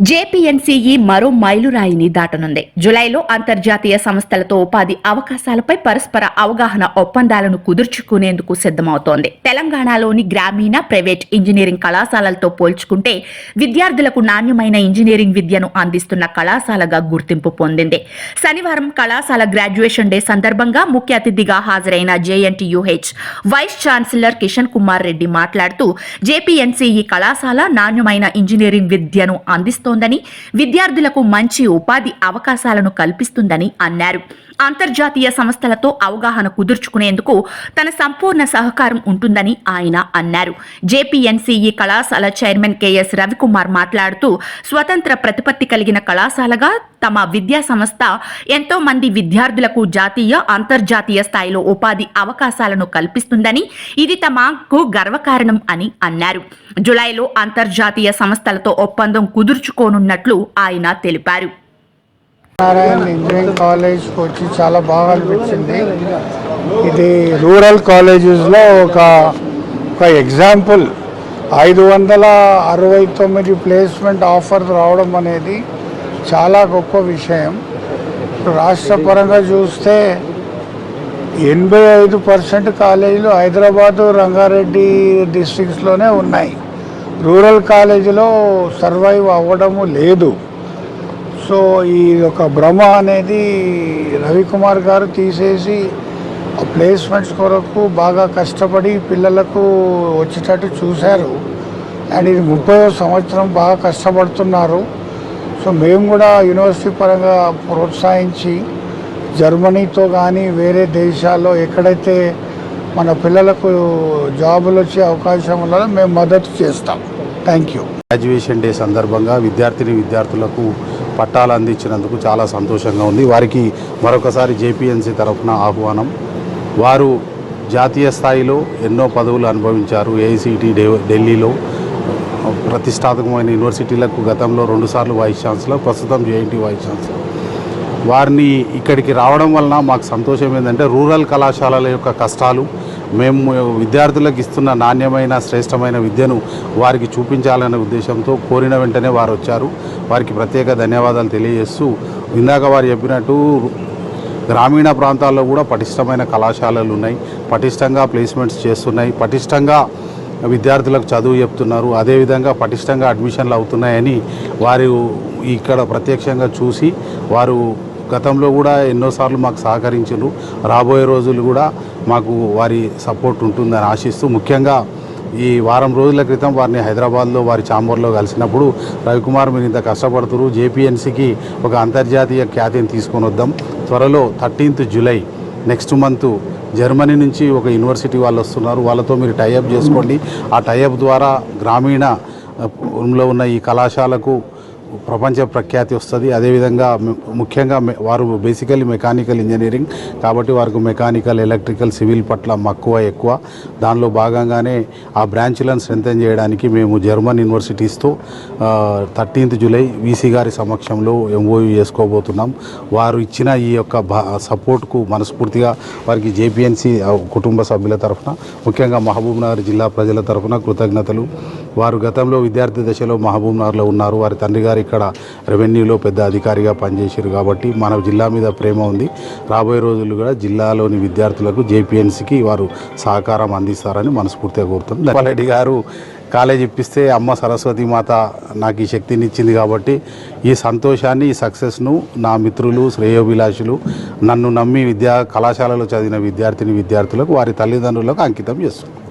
జేపీఎన్సీఈ మరో మైలురాయిని దాటనుంది. జులైలో అంతర్జాతీయ సంస్థలతో ఉపాధి అవకాశాలపై పరస్పర అవగాహన ఒప్పందాలను కుదుర్చుకునేందుకు సిద్ధమవుతోంది. తెలంగాణలోని గ్రామీణ, ప్రైవేట్ ఇంజనీరింగ్ కళాశాలలతో పోల్చుకుంటే విద్యార్థులకు నాణ్యమైన ఇంజనీరింగ్ విద్యను అందిస్తున్న కళాశాలగా గుర్తింపు పొందింది. శనివారం కళాశాల గ్రాడ్యుయేషన్ డే సందర్భంగా ముఖ్య అతిథిగా హాజరైన JNTUH vice chancellor Kishan Kumar Reddy మాట్లాడుతూ, జేపీఎన్సీఈ కళాశాల నాణ్యమైన ఇంజనీరింగ్ విద్యను అందిస్తోందని, విద్యార్థులకు మంచి ఉపాధి అవకాశాలను కల్పిస్తుందని అన్నారు. అంతర్జాతీయ సంస్థలతో అవగాహన కుదుర్చుకునేందుకు తన సంపూర్ణ సహకారం ఉంటుందని ఆయన అన్నారు. జేపీఎన్సీఈ కళాశాల చైర్మన్ కెఎస్ రవికుమార్ మాట్లాడుతూ, స్వతంత్ర ప్రతిపత్తి కలిగిన కళాశాలగా తమ విద్యా సంస్థ ఎంతో మంది విద్యార్థులకు జాతీయ, అంతర్జాతీయ స్థాయిలో ఉపాధి అవకాశాలను కల్పిస్తుందని, ఇది తమకు గర్వకారణం అని అన్నారు. జులైలో అంతర్జాతీయ సంస్థలతో ఒప్పందం కుదుర్చుకోనున్నట్లు ఆయన తెలిపారు. నారాయణ ఇంజనీరింగ్ కాలేజ్కి వచ్చి చాలా బాగా అనిపించింది. ఇది రూరల్ కాలేజెస్లో ఒక ఎగ్జాంపుల్. 569 ప్లేస్మెంట్ ఆఫర్ రావడం అనేది చాలా గొప్ప విషయం. రాష్ట్ర పరంగా చూస్తే 85% కాలేజీలు హైదరాబాదు, రంగారెడ్డి డిస్ట్రిక్ట్స్లోనే ఉన్నాయి. రూరల్ కాలేజీలో సర్వైవ్ అవ్వడము లేదు. సో ఈ ఒక భ్రమ అనేది రవికుమార్ గారు తీసేసి ప్లేస్మెంట్స్ కొరకు బాగా కష్టపడి పిల్లలకు వచ్చేటట్టు చూశారు. అండ్ ఇది 30వ సంవత్సరం బాగా కష్టపడుతున్నారు. సో మేము కూడా యూనివర్సిటీ పరంగా ప్రోత్సహించి జర్మనీతో కానీ వేరే దేశాల్లో ఎక్కడైతే మన పిల్లలకు జాబులు వచ్చే అవకాశం ఉన్నదో మేము మద్దతు చేస్తాం. Thank you. గ్రాడ్యుయేషన్ డే సందర్భంగా విద్యార్థులకు పట్టాలు అందించినందుకు చాలా సంతోషంగా ఉంది. వారికి మరొకసారి జేపీఎన్సీ తరఫున ఆహ్వానం. వారు జాతీయ స్థాయిలో ఎన్నో పదవులు అనుభవించారు. ఏఐసిటి ఢిల్లీలో ప్రతిష్టాత్మకమైన యూనివర్సిటీలకు గతంలో 2 సార్లు వైస్ ఛాన్సలర్, ప్రస్తుతం జేఎన్టీ వైస్ ఛాన్సలర్. వారిని ఇక్కడికి రావడం వలన మాకు సంతోషం ఏంటంటే, రూరల్ కళాశాలల యొక్క కష్టాలు మేము విద్యార్థులకు ఇస్తున్న నాణ్యమైన, శ్రేష్టమైన విద్యను వారికి చూపించాలనే ఉద్దేశంతో కోరిన వెంటనే వారు వచ్చారు. వారికి ప్రత్యేక ధన్యవాదాలు తెలియజేస్తూ, ఇందాక వారు చెప్పినట్టు గ్రామీణ ప్రాంతాల్లో కూడా పటిష్టమైన కళాశాలలు ఉన్నాయి, పటిష్టంగా ప్లేస్మెంట్స్ చేస్తున్నాయి, పటిష్టంగా విద్యార్థులకు చదువు చెప్తున్నారు, అదేవిధంగా పటిష్టంగా అడ్మిషన్లు అవుతున్నాయని వారు ఇక్కడ ప్రత్యక్షంగా చూసి వారు గతంలో కూడా ఎన్నోసార్లు మాకు సహకరించారు. రాబోయే రోజులు కూడా మాకు వారి సపోర్ట్ ఉంటుందని ఆశిస్తూ, ముఖ్యంగా ఈ వారం రోజుల క్రితం వారిని హైదరాబాద్లో వారి ఛాంబర్లో కలిసినప్పుడు, రవికుమార్ మీరు ఇంత కష్టపడుతున్నారు, జేపీఎన్సీకి ఒక అంతర్జాతీయ ఖ్యాతిని తీసుకొని వద్దాం. త్వరలో 13th July next month Germany నుంచి ఒక యూనివర్సిటీ వాళ్ళు వస్తున్నారు, వాళ్ళతో మీరు టైఅప్ చేసుకోండి. ఆ టైఅప్ ద్వారా గ్రామీణంలో ఉన్న ఈ కళాశాలకు ప్రపంచ ప్రఖ్యాతి వస్తుంది. అదేవిధంగా ముఖ్యంగా వారు బేసికలీ మెకానికల్ ఇంజనీరింగ్ కాబట్టి వారికి మెకానికల్, ఎలక్ట్రికల్, సివిల్ పట్ల మక్కువ ఎక్కువ. దానిలో భాగంగానే ఆ బ్రాంచ్లను స్ట్రెంథెన్ చేయడానికి మేము జర్మన్ యూనివర్సిటీస్తో 13th జూలై వీసీ గారి సమక్షంలో ఎంఓయూ చేసుకోబోతున్నాం. వారు ఇచ్చిన ఈ యొక్క సపోర్ట్కు మనస్ఫూర్తిగా వారికి జేపీఎన్సీ కుటుంబ సభ్యుల తరఫున, ముఖ్యంగా మహబూబ్నగర్ జిల్లా ప్రజల తరఫున కృతజ్ఞతలు. వారు గతంలో విద్యార్థి దశలో మహబూబ్నగర్లో ఉన్నారు. వారి తండ్రి గారు ఇక్కడ రెవెన్యూలో పెద్ద అధికారిగా పనిచేశారు కాబట్టి మన జిల్లా మీద ప్రేమ ఉంది. రాబోయే రోజులు కూడా జిల్లాలోని విద్యార్థులకు జేపీఎన్సీకి వారు సహకారం అందిస్తారని మనస్ఫూర్తిగా కోరుతున్నాను. రెడ్డి గారు కాలేజ్ ఇప్పిస్తే అమ్మ సరస్వతి మాత నాకు ఈ శక్తిని ఇచ్చింది కాబట్టి ఈ సంతోషాన్ని, ఈ సక్సెస్ను నా మిత్రులు, శ్రేయోభిలాషులు, నన్ను నమ్మి కళాశాలలో చదివిన విద్యార్థులకు వారి తల్లిదండ్రులకు అంకితం చేస్తున్నారు.